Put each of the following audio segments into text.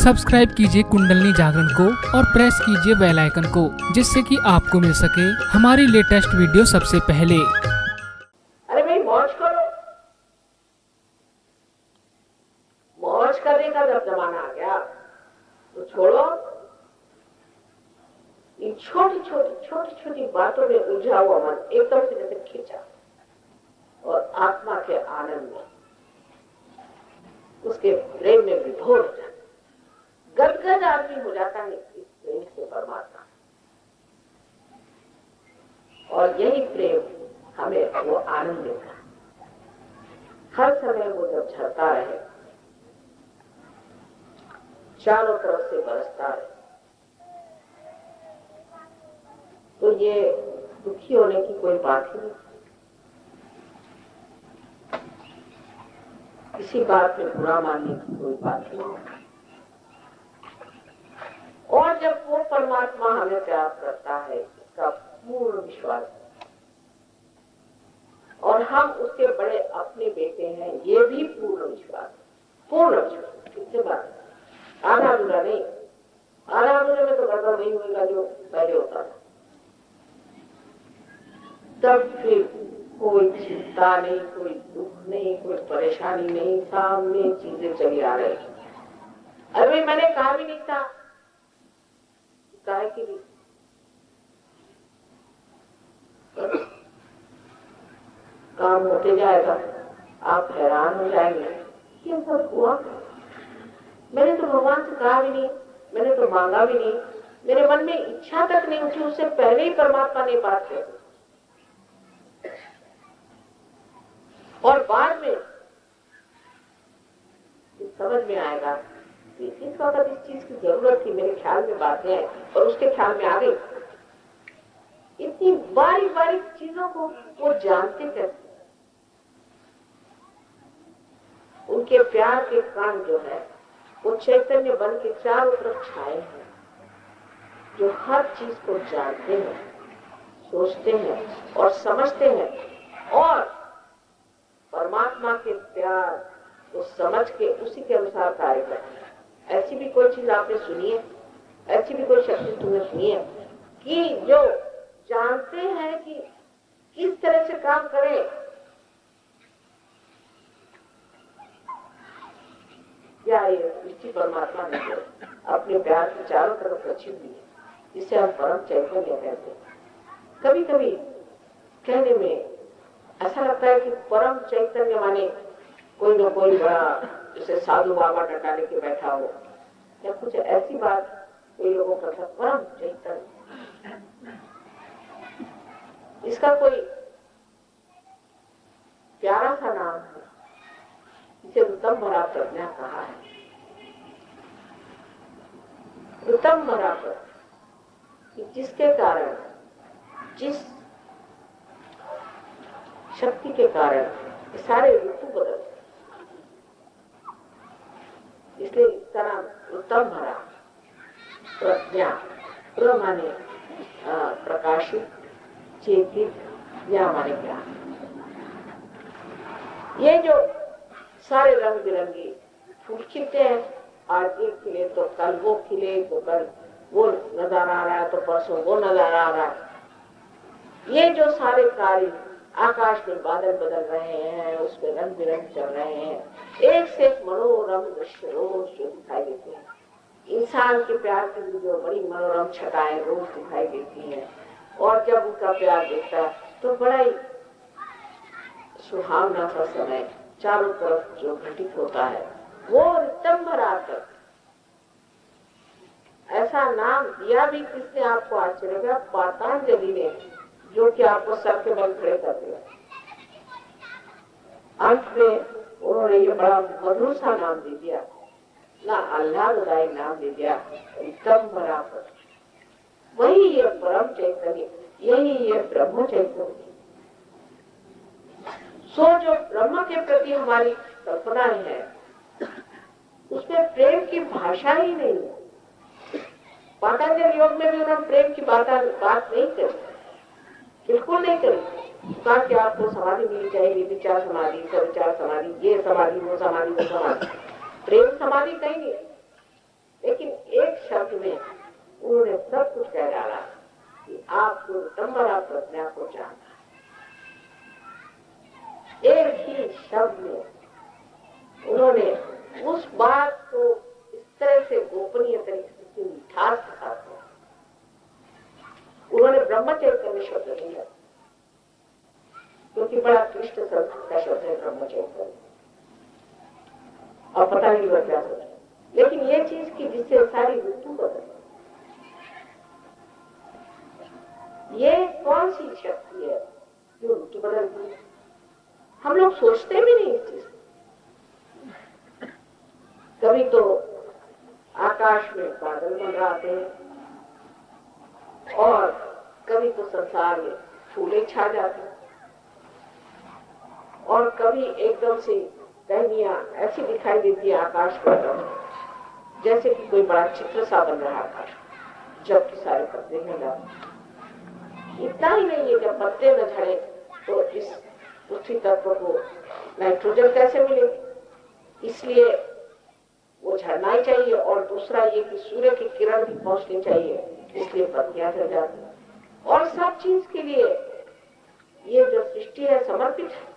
Subscribe कीजिए कुंडलनी जागरण को और प्रेस कीजिए बेल आइकन को, जिससे कि आपको मिल सके हमारी लेटेस्ट वीडियो सबसे पहले। अरे भाई मौज करो, मौज करने का जब जमाना आ गया तो छोड़ो इन छोटी छोटी बातों में उलझा हुआ मन एकदम से जैसे खींचा और आत्मा के आनंद में, उसके प्रेम में विभोर हो जाता, गदगद आदमी हो जाता है इस प्रेम से परमात्मा। और यही प्रेम हमें वो आनंद देता है। हर समय वो जब झरता रहे, चारों तरफ से बरसता रहे, तो ये दुखी होने की कोई बात ही नहीं। किसी बात में बुरा मानने की कोई बात ही नहीं। और जब वो परमात्मा हमें प्यार करता है, इसका पूर्ण विश्वास है, और हम उसके बड़े अपने बेटे हैं, ये भी पूर्ण विश्वास, पूर्ण विश्वास। इससे बात आधा अधूरा नहीं, आधा अधूरे में तो गड़बड़ नहीं होगा जो पहले होता था। तब फिर कोई चिंता नहीं, कोई दुख नहीं, कोई परेशानी नहीं, सामने चीजें चली आ रही। अरे मैंने कहा भी नहीं था कि भी काम होते जाएगा, आप हैरान हो जाएंगे कि सब हुआ। मैंने तो भगवान से कहा भी नहीं, मैंने तो मांगा भी नहीं, मेरे मन में इच्छा तक नहीं उठी, उससे पहले ही परमात्मा ने बात कर दी। और बाद में समझ में आएगा कि इस वक्त इस चीज की जरूरत थी, मेरे ख्याल में बात है और उसके ख्याल में आ गई। इतनी बारीक बारीक चीजों को वो जानते कैसे? उनके प्यार के कान जो है वो चैतन्य बन के चारों तरफ छाए हैं, जो हर चीज को जानते हैं, सोचते हैं और समझते हैं, और परमात्मा के प्यार को समझ के उसी के अनुसार कार्य करते हैं। ऐसी भी कोई चीज आपने सुनी है, ऐसी भी कोई शक्ति तुमने सुनी है कि जो जानते हैं कि किस तरह से काम करें? क्या ये सृष्टि परमात्मा ने अपने प्यार की चारों तरफ रची हुई है, जिसे हम परम चैतन्य कहते हैं। कभी कभी कहने में ऐसा लगता है कि परम चैतन्य माने कोई न कोई बड़ा जैसे साधु बाबा डंडा लेके बैठा हो, या कुछ ऐसी बात कोई लोगों का था। परम चैतन्य, इसका कोई प्यारा सा नाम है, इसे उत्तम भरा प्रज्ञा कहा है। उत्तम भरा प्रज्ञा, जिसके कारण, जिस शक्ति के कारण सारे ऋतु बदलते, इसलिए इसका नाम उत्तम भरा प्रज्ञा। प्र माने प्रकाशित, चेतित, ज्ञा माने ज्ञान। ये जो सारे रंग बिरंगी फूल खिलते हैं, आज एक खिले तो कल वो खिले, तो कल वो नजर आ रहा है, तो परसों वो नजर आ रहा है। ये जो सारे कार्य, आकाश में बादल बदल रहे हैं, उसमें रंग बिरंग चल रहे हैं, एक से एक मनोरम दृश्य रोज जो दिखाई देते हैं। इंसान के प्यार की भी जो बड़ी मनोरम छटाएं रोज दिखाई देती हैं, और जब उनका प्यार देखता है तो बड़ा ही सुहावना सा समय चारों तरफ जो घटित होता है, वो उत्तम भरा कर। ऐसा नाम दिया भी किसने आपको आश्चर्य होगा? पतंजलि ने, जो कि आपको सर के बल खड़े कर दिया। अंत में उन्होंने ये बड़ा मधुर सा नाम दे दिया, ना आह्लाददायक नाम दे दिया, उत्तम भरा पर। वही ये परम चैतन्य, यही ये ब्रह्म चैतन्य। सो जो ब्रह्म के प्रति हमारी कल्पनाएं है, उसमें प्रेम की भाषा ही नहीं है। पतंजलि योग में भी उन्होंने प्रेम की बात नहीं करी, बिल्कुल नहीं करी। कहा कि आपको समाधि मिलनी चाहिए, विचार समाधि, सविचार समाधि, ये समाधि, वो समाधि, वो समाधि। प्रेम समाधि कहीं नहीं। सब कुछ कह डाला कि आपको विटंबना प्रज्ञा को जानना। एक ही शब्द में उन्होंने उस बात को इस तरह से गोपनीय तरीके से मिठास के साथ किया। उन्होंने ब्रह्मचैतन्य शब्द नहीं लिया, क्योंकि बड़ा क्लिष्ट संस्कृत का शब्द है ब्रह्मचैतन्य, और पता नहीं वह क्या सोचा, लेकिन ये चीज की जिससे सारी ऋतु बदल। ये कौन सी शक्ति है जो ऋतु बदलती है? हम लोग सोचते भी नहीं इस चीज। कभी तो आकाश में बादल मंडराते हैं, और कभी तो संसार में फूले छा जाते हैं, और कभी एकदम से टहनियां ऐसी दिखाई देती है आकाश पर, जैसे कि कोई बड़ा चित्र सा बन रहा था, जबकि सारे पत्ते हिल जाते। इतना ही नहीं है, जब पत्ते न झड़े तो इस पृथ्वी तत्व को नाइट्रोजन कैसे मिलेगी? इसलिए वो झड़ना ही चाहिए, और दूसरा ये कि सूर्य की किरण भी पहुंचनी चाहिए, इसलिए पत्तियां झड़ जाती हैं। और सब चीज के लिए ये जो सृष्टि है समर्पित है,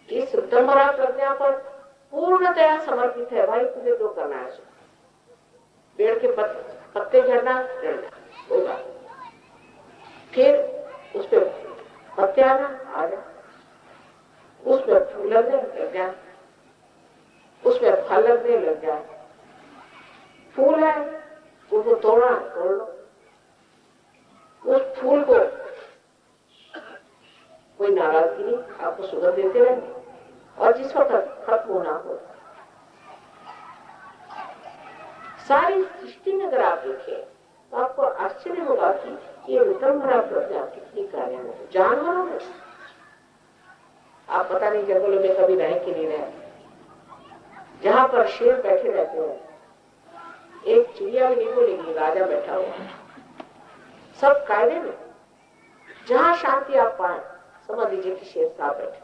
इस विटंबना प्रज्ञा पर पूर्णतया समर्पित है। भाई तुझे जो करना है, पेड़ के पत्ते झड़ना होगा, फिर उस पर पत्ते आना आ जाए, उसमें फूल लगने लग जाए, उसमें फल लगने लग जाए। फूल है उसको तोड़ लो, उस फूल को कोई नाराजगी नहीं, आपको सुगंध देते रहेंगे, और जिस वक्त खत्म होना हो। सारी सृष्टि में अगर आप देखें तो आपको आश्चर्य होगा कि ये विटंबना प्रज्ञा कितनी कार्य है। जानवरों में आप पता नहीं जंगलों में कभी रहे कि नहीं रहे, जहां पर शेर बैठे रहते हैं, एक चिड़िया भी नहीं बोलेगी, राजा बैठा हुआ है, सब कायदे में। जहां शांति आप पाए, समझ लीजिए कि शेर साहब बैठे।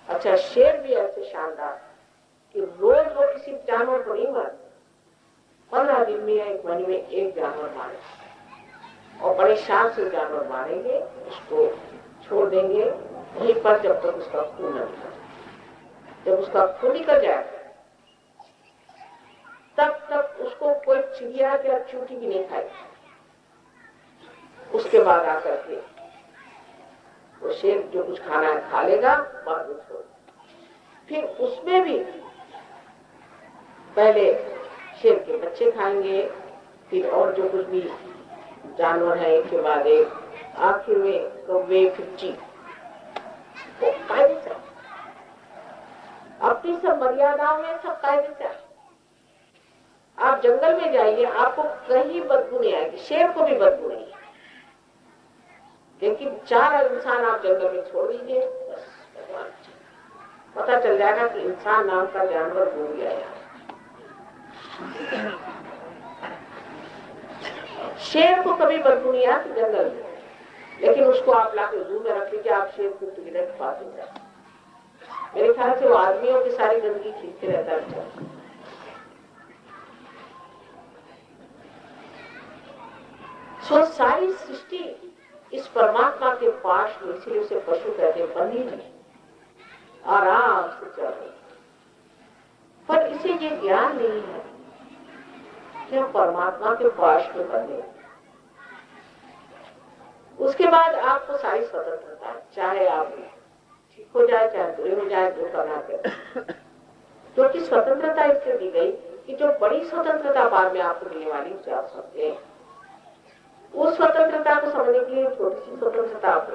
अच्छा, शेर भी ऐसे शानदार कि रोज वो किसी जानवर को नहीं मारते, 15 दिन में या 1 महीने में एक जानवर मारे, और बड़े शान से जानवर मारेंगे, उसको छोड़ देंगे वहीं पर जब तक उसका खून न निकले। जब उसका खून निकल जाए तब तक उसको कोई चिड़िया या चूंटी भी नहीं खाएगी। उसके बाद आकर के वो शेर जो कुछ खाना है खा लेगा, बाद में छोड़। फिर उसमें भी पहले शेर के बच्चे खाएंगे, फिर और जो कुछ भी जानवर है एक के बाद एक, आखिर में कौवे, फिर चील। वो कायदे से अपनी सब मर्यादाओं में सब कायदे से। आप जंगल में जाइए, आपको कहीं बदबू नहीं आएगी, शेर को भी बदबू नहीं, लेकिन 4 इंसान आप जंगल में छोड़ दीजिए, बस पता चल जाएगा कि इंसान नाम का जानवर भूल गया है। शेर को कभी बदबू नहीं आती जंगल में, लेकिन उसको आप लाके जू में रख लीजिए, आप शेर को डायरेक्ट पा देंगे। मेरे ख्याल से वो आदमियों की सारी गंदगी खींचते रहता है। सो सारी सृष्टि इस परमात्मा के पास में, इसलिए उसे पशु कहते हैं, बंधी नहीं, आराम से चल रही। पर इसे ये ज्ञान नहीं है कि हम परमात्मा के पास में बंधे। उसके बाद आपको सारी स्वतंत्रता, चाहे आप ठीक हो जाए चाहे बुरे हो जाए, जो करना है। क्योंकि स्वतंत्रता इसलिए दी गई कि जो बड़ी स्वतंत्रता बाद में आपको मिलने वाली उसे आप समझे। उस स्वतंत्रता को समझने के लिए छोटी सी स्वतंत्रता आपको,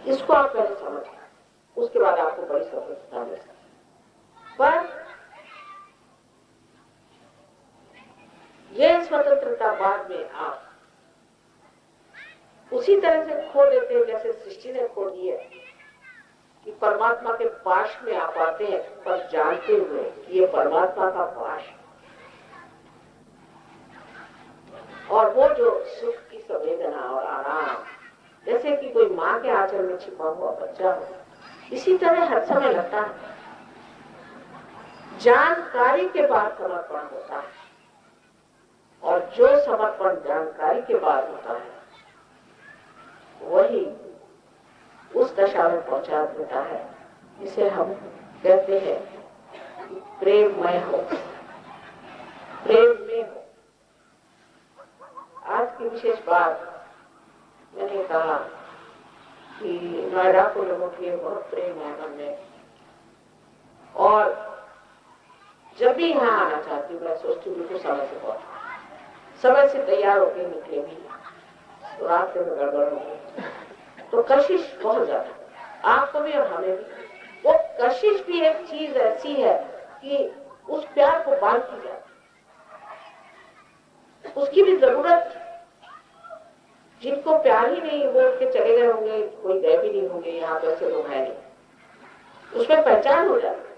इसको आप पहले समझ, उसके बाद आपको बड़ी स्वतंत्रता मिल सकती। पर यह स्वतंत्रता बाद में आप उसी तरह से खो देते हैं जैसे सृष्टि ने खो दी है, कि परमात्मा के पास में आप आते हैं, पर जानते हुए कि ये परमात्मा का पास है। और वो जो सुख की संवेदना और आराम, जैसे कि कोई माँ के आंचल में छिपा हुआ बच्चा हो, इसी तरह हर समय लगता है। जानकारी के बाद समर्पण होता है, और जो समर्पण जानकारी के बाद होता है वही उस दशा में पहुंचा देता है जिसे हम कहते हैं कि प्रेममय हो, प्रेम में हो। आज की विशेष बात मैंने कहा कि नोएडा को लोगों के बहुत प्रेम है मन में, और जब भी यहाँ आना चाहती हूँ मैं सोचती हूँ बिल्कुल समय से पहुंच, समय से तैयार होकर निकलेगी तो रास्ते में गड़बड़ होगी, तो कशिश बहुत ज्यादा आपको भी और हमें भी। वो कशिश भी एक चीज ऐसी है कि उस प्यार को बांधती जाती, उसकी भी जरूरत। जिनको प्यार ही नहीं वो के चले गए होंगे, कोई गए भी नहीं होंगे, यहाँ पे ऐसे लोग हैं नहीं, उसमें पहचान हो जाती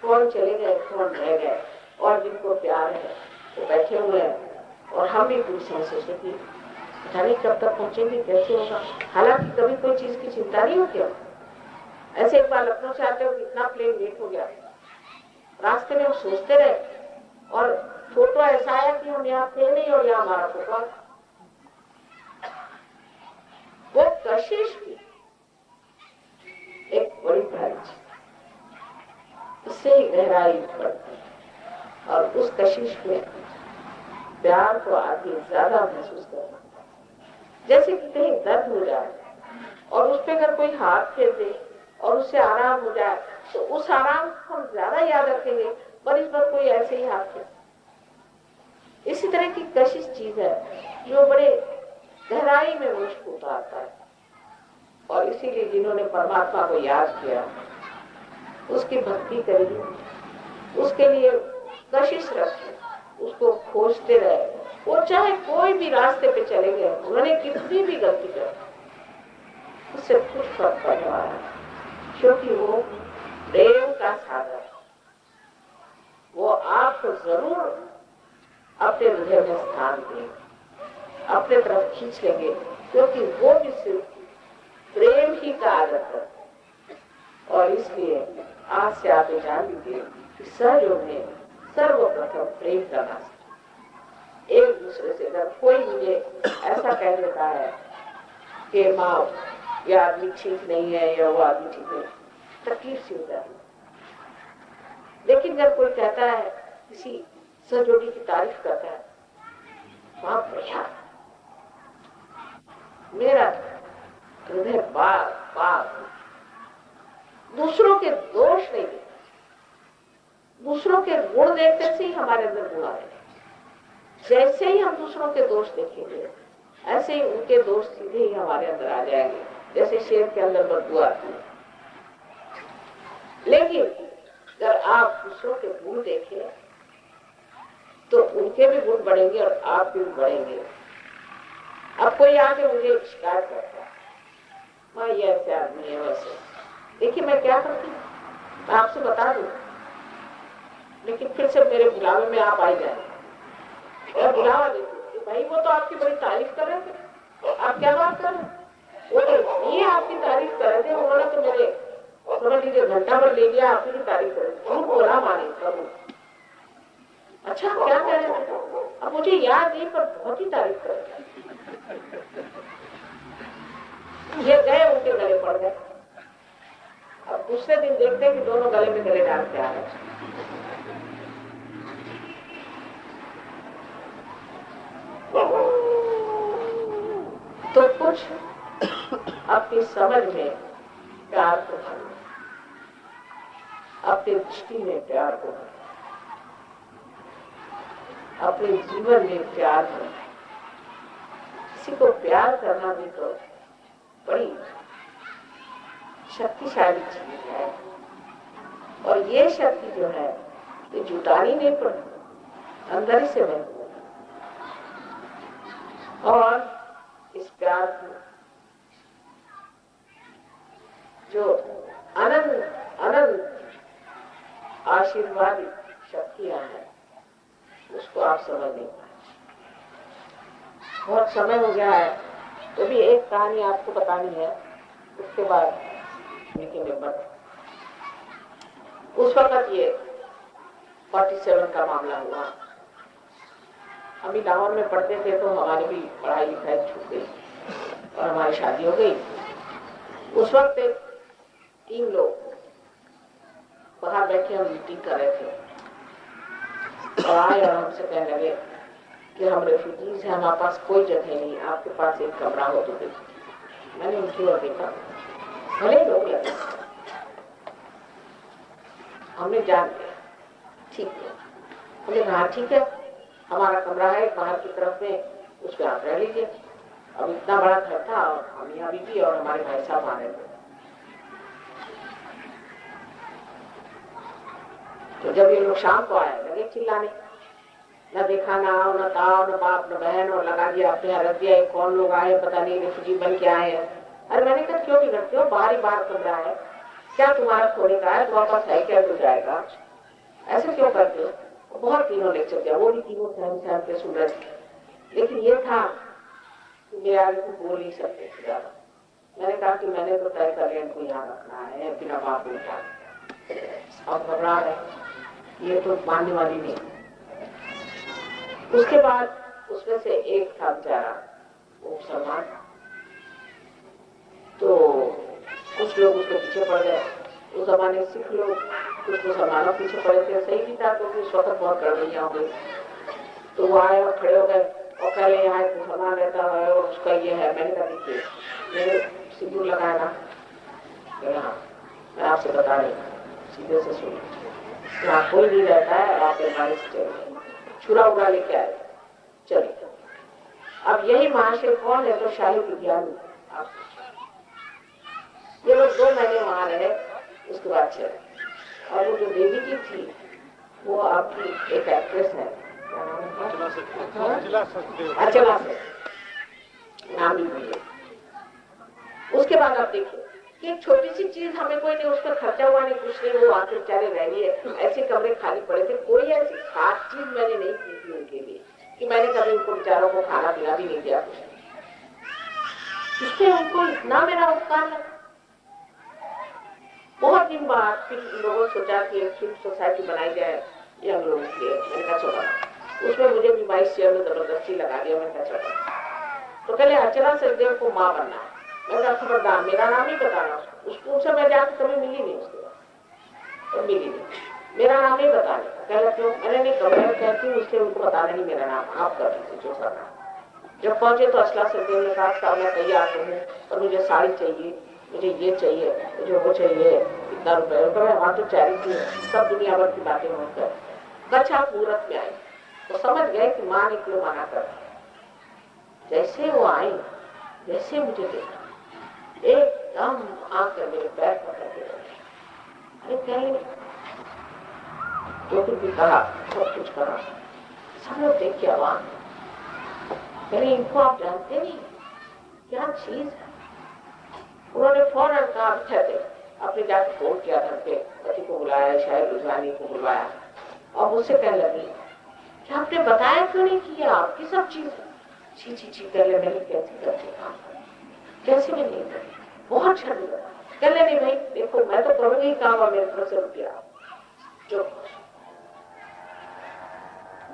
कौन चले गए कौन रह गए। और जिनको प्यार है वो बैठे हुए हैं, और हम भी पूरी समय सोचते कि पता नहीं कब तक पहुंचेंगे, कैसे होगा। हालांकि कभी कोई चीज की चिंता नहीं होती। ऐसे एक बार लखनऊ से आते हो कितना प्लेन लेट हो गया, रास्ते में हम सोचते रहे, और फोटो ऐसा आया कि हम यहाँ थे नहीं और यहाँ हमारा फोटो। वो कशिश की एक बड़ी भारी चीज, उससे ही गहराई बढ़ती है, और उस कशिश में प्यार को आगे ज्यादा महसूस करना। जैसे कि कहीं दर्द हो जाए और उस पर अगर कोई हाथ फेर दे और उससे आराम हो जाए तो उस आराम को हम ज्यादा याद रखेंगे, पर इस बार कोई ऐसे ही हाथ फेर। इसी तरह की कशिश चीज है जो बड़े गहराई में मुझको उतारता है, और इसीलिए जिन्होंने परमात्मा को याद किया, उसकी भक्ति करी, उसके लिए कशिश रखी, उसको खोजते रहे, वो चाहे कोई भी रास्ते पे चले गए, उन्होंने कितनी भी गलती कर, उससे कुछ फर्क पड़ने वाला है, क्योंकि वो प्रेम का सागर, वो आपको जरूर अपने हृदय में स्थान देंगे, अपने तरफ खींच लेंगे, क्योंकि वो भी सिर्फ प्रेम ही का आदत है। और इसलिए आज से आप जान लीजिए कि सहयोग में सर्वप्रथम प्रेम करना। एक दूसरे से अगर कोई मुझे ऐसा कह देता है कि माँ ये आदमी ठीक नहीं है या वो आदमी ठीक है, तकलीफ सी हो जाती। लेकिन अगर कोई कहता है, किसी सहयोगी की तारीफ करता है, वहां बढ़िया, मेरा हृदय बार बार दूसरों के दोष नहीं देखते, दूसरों के गुण देखते से ही हमारे अंदर गुण आए। जैसे ही हम दूसरों के दोष देखेंगे ऐसे ही उनके दोष सीधे ही हमारे अंदर आ जाएंगे, जैसे शेर के अंदर बदबू आती है। लेकिन अगर आप दूसरों के गुण देखें तो उनके भी गुण बढ़ेंगे और आप भी बढ़ेंगे। अब कोई आके मुझे शिकायत करता है, माँ ये ऐसे आदमी है वैसे, देखिए मैं क्या करती हूँ, मैं आपसे बता दूं, लेकिन फिर से मेरे बुलावे में आप आई जाए और बुलावा देती, भाई वो तो आपकी बड़ी तारीफ कर रहे थे, आप क्या बात कर रहे हैं, वो तो ये आपकी तारीफ कर रहे थे, उन्होंने तो मेरे समझ लीजिए घंटा भर ले लिया, आपकी भी तारीफ कर रहे, बोला माने प्रभु। अच्छा क्या कह रहे थे, अब मुझे याद नहीं पर बहुत ही तारीफ कर रहे, ये गए उनके गले पड़ गए। अब दूसरे दिन देखते हैं कि दोनों गले में गले डाल के आ रहे। तो कुछ अपनी समझ में प्यार को भरना, अपनी दृष्टि में प्यार को भरना, अपने जीवन में प्यार भरना। किसी को प्यार करना भी तो बड़ी शक्तिशाली चीज है, और ये शक्ति जो है ये जुटानी नहीं पड़ती, अंदर ही से बहती है। और इस प्यार की जो अनंत अनंत आशीर्वादी शक्तियां हैं उसको आप समझ नहीं पाए। बहुत समय हो गया है, तो भी एक कहानी आपको बतानी है, उसके बाद निकलेंगे। बट उस वक्त ये 47 का मामला हुआ, अभी लाहौर में पढ़ते थे तो हमारी भी पढ़ाई लिखाई छूट गई और हमारी शादी हो गई। उस वक्त 3 लोग बाहर बैठे हम मीटिंग कर रहे थे और आए और हमसे कहने लगे कि हम रेफ्यूजीज हैं, हमारे पास कोई जगह नहीं, आपके पास एक कमरा हो तो देखिए। मैंने उनकी ओर देखा, भले लोग लगे, हमने जान लिया ठीक है। हमने कहा ठीक है, हमारा कमरा है बाहर की तरफ में, उस पर आप रह लीजिए। अब इतना बड़ा घर था और हम यहाँ भी और हमारे भाई साहब आ रहे थे। तो जब ये लोग शाम को आए लगे चिल्लाने, न देखा ना आओ, न ताओ, न बाप न बहन, और लगा दिया अपने हरत दिया, कौन लोग आए पता नहीं, रेफ्यूजी बन के आए हैं। अरे मैंने कहा क्यों बिगड़ते हो, बाहर कमरा है, क्या तुम्हारा खोने का है, तुम्हारे पास है क्या जो जाएगा, ऐसे क्यों करते हो। बहुत तीनों लेक्चर दिया, वो भी तीनों सहम के सुन रहे थे। लेकिन ये था कि मेरे आगे को बोल नहीं सकते थे ज्यादा। मैंने कहा कि मैंने तो तय कर लिया इनको यहाँ रखना है बिना बाप उठा, अब घबरा रहे, ये तो मानने वाली नहीं। उसके बाद उसमें से एक था बेचारा वो मुसलमान, तो कुछ लोग उसके पीछे पड़ गए। उस जमाने सिख लोग कुछ मुसलमानों पीछे पड़े थे, सही भी था, तो उस वक्त बहुत गड़बड़ियां हो गई। तो वो आए और खड़े हो गए और पहले यहाँ एक मुसलमान रहता है और उसका ये है। मैंने कहा देखिए, मैंने सिंदूर लगाया ना, हाँ मैं आपसे बता रही हूँ, सीधे से सुनिए, यहाँ कोई नहीं रहता है, आप बीमारी से चलिए, छुरा उड़ा लेके आए चलिए। अब यही महाशय कौन है, तो शाही विज्ञानी। ये लोग 2 महीने वहां रहे, उसके बाद चले। और वो जो देवी जी थी वो आपकी एक एक्ट्रेस है, क्या नाम है, अचला से नाम भी भूलिए। उसके बाद आप देखिए कि एक छोटी सी चीज हमें कोई नहीं, उस पर खर्चा हुआ नहीं, कुछ नहीं, वो आके बेचारे रह गए, ऐसे कमरे खाली पड़े थे। कोई ऐसी खास चीज मैंने नहीं की थी उनके लिए कि मैंने कभी उनको बेचारों को खाना पीना भी नहीं दिया कुछ। इससे उनको इतना मेरा उपकार लगा। बहुत दिन बाद फिर लोगों ने सोचा कि एक फिल्म सोसाइटी बनाई जाए यंग लोगों के लिए। मैंने कहा चलो, उसमें मुझे भी 22 शेयर में जबरदस्ती लगा दिया। मैंने कहा चलो, तो कहले अर्चना सचदेव को माँ बनना है। मैंने कहा खबरदार, मेरा नाम ही बताना उसको। उससे मैं जाकर कभी मिली नहीं उसके बाद, तो मिली नहीं, मेरा नाम ही बताने का। कहला क्यों, मैंने नहीं कहा, मैं कहती हूँ उससे उनको बताना नहीं मेरा नाम, आप कर दीजिए जो करना। जब पहुंचे तो अर्चना सचदेव ने कहा मैं तैयार हूँ और मुझे साड़ी चाहिए, मुझे ये चाहिए, मुझे वो चाहिए, इतना रुपये। वहाँ तो चैरिटी है, सब दुनिया भर की बातें होकर बच्चा मुहूर्त में आई तो समझ गए कि माँ ने क्यों मना कर। जैसे वो आई, जैसे मुझे देखा, एकदम आकर मेरे पैर पकड़ के अरे कहीं जो कुछ भी कहा, सब कुछ कहा, सब लोग देख के आवाज कहीं इनको आप जानते नहीं क्या चीज है। उन्होंने फौरन कहा थे, अपने जाकर फोन किया घर पे, पति को बुलाया, शायद रुझानी को बुलवाया और मुझसे कहने लगी कि आपने बताया क्यों नहीं कि आपकी सब चीज है। ची ची ची कर ले, मैंने कैसे करती काम, कैसे मैं नहीं करी, बहुत शर्म लगा। कहने नहीं भाई देखो, मैं तो करूंगी काम और मेरे तरफ से रुपया जो।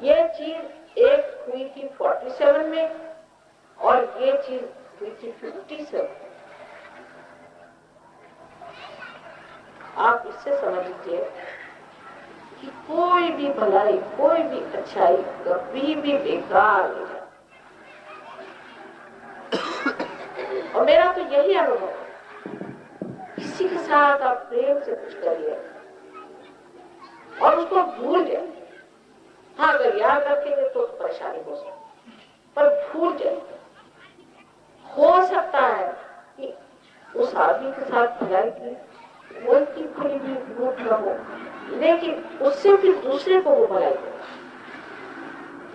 ये चीज एक हुई थी 47 में और ये चीज हुई थी 57। आप इससे समझ लीजिए कि कोई भी भलाई, कोई भी अच्छाई कभी भी बेकार नहीं है। और मेरा तो यही अनुभव है, किसी के साथ आप प्रेम से कुछ करिए और उसको भूल जाए। हाँ अगर याद रखेंगे तो परेशानी हो सकती, पर भूल जाए। हो सकता है कि उस आदमी के साथ भलाई की कोई की खुली भी भूख न हो, लेकिन उससे फिर दूसरे को वो भलाई करे।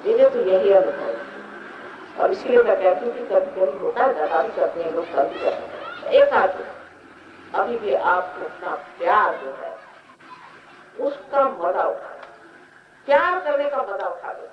मेरे तो यही अनुभव है और इसलिए मैं कहती हूँ कि कभी कभी होता है, ज्यादा भी करते हैं लोग, कभी करते हैं। एक आदमी अभी भी आपको अपना प्यार जो है उसका मजा उठा, प्यार करने का मजा उठा दो।